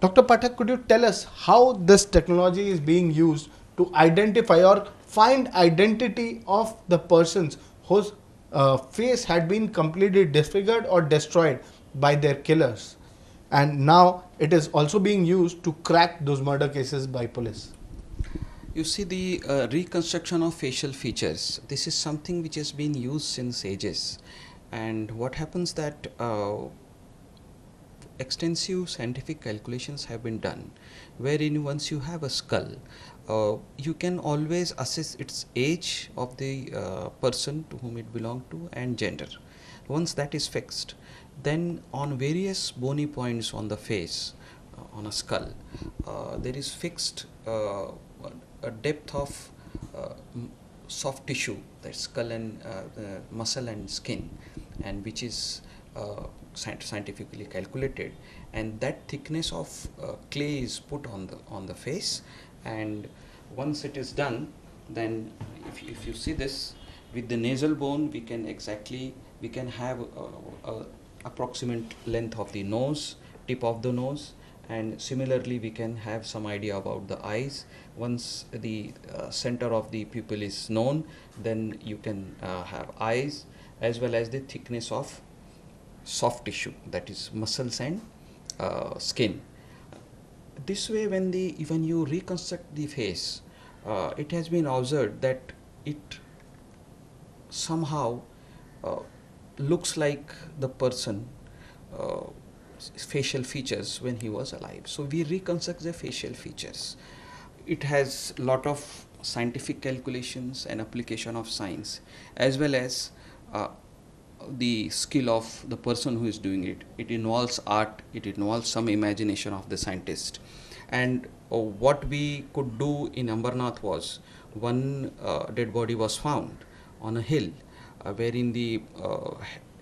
Dr. Pathak, could you tell us how this technology is being used to identify or find identity of the persons whose face had been completely disfigured or destroyed by their killers? And now it is also being used to crack those murder cases by police. You see, the reconstruction of facial features, this is something which has been used since ages. And what happens that extensive scientific calculations have been done, wherein once you have a skull, you can always assess its age of the person to whom it belonged to and gender. Once that is fixed, then on various bony points on the face, on a skull, there is fixed a depth of soft tissue, that skull and muscle and skin, and which is scientifically calculated, and that thickness of clay is put on the face. And once it is done, then if you see this with the nasal bone, we can have a approximate length of the nose, tip of the nose, and similarly we can have some idea about the eyes. Once the center of the pupil is known, then you can have eyes as well as the thickness of soft tissue, that is muscles and skin. This way, when you reconstruct the face, it has been observed that it somehow looks like the person facial features when he was alive. So we reconstruct the facial features. It has lot of scientific calculations and application of science, as well as the skill of the person who is doing it. It involves art, it involves some imagination of the scientist. And what we could do in Ambernath was, one dead body was found on a hill, wherein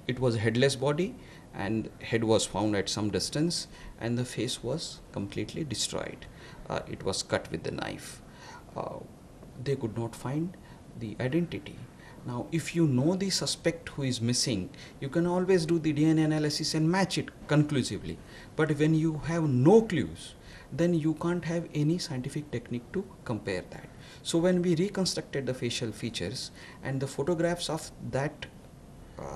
it was a headless body, and head was found at some distance, and the face was completely destroyed. It was cut with the knife. They could not find the identity. Now, if you know the suspect who is missing, you can always do the DNA analysis and match it conclusively. But when you have no clues, then you can't have any scientific technique to compare that. So when we reconstructed the facial features and the photographs of that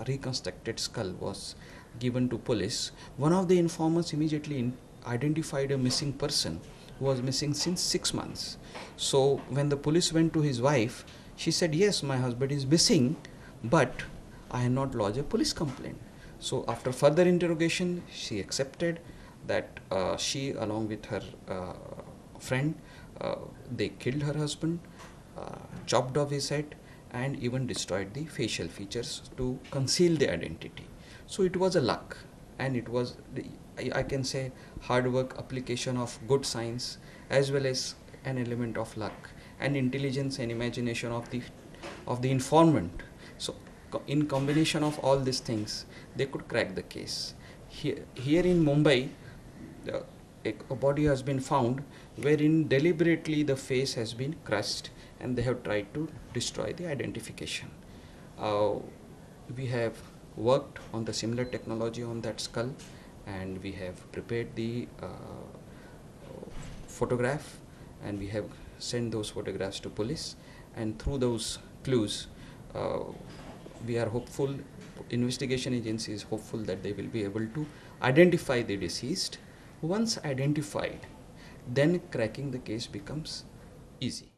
reconstructed skull was given to police, one of the informants immediately identified a missing person who was missing since 6 months. So when the police went to his wife, she said, yes, my husband is missing, but I have not lodged a police complaint. So after further interrogation, she accepted that she, along with her friend, they killed her husband, chopped off his head, and even destroyed the facial features to conceal the identity. So it was a luck, and it was, I can say, hard work, application of good science, as well as an element of luck and intelligence and imagination of the informant. So in combination of all these things, they could crack the case. Here in Mumbai, a body has been found wherein deliberately the face has been crushed, and they have tried to destroy the identification. We have worked on the similar technology on that skull, and we have prepared the photograph, and we have sent those photographs to police, and through those clues we are hopeful, investigation agency is hopeful that they will be able to identify the deceased. Once identified, then cracking the case becomes easy.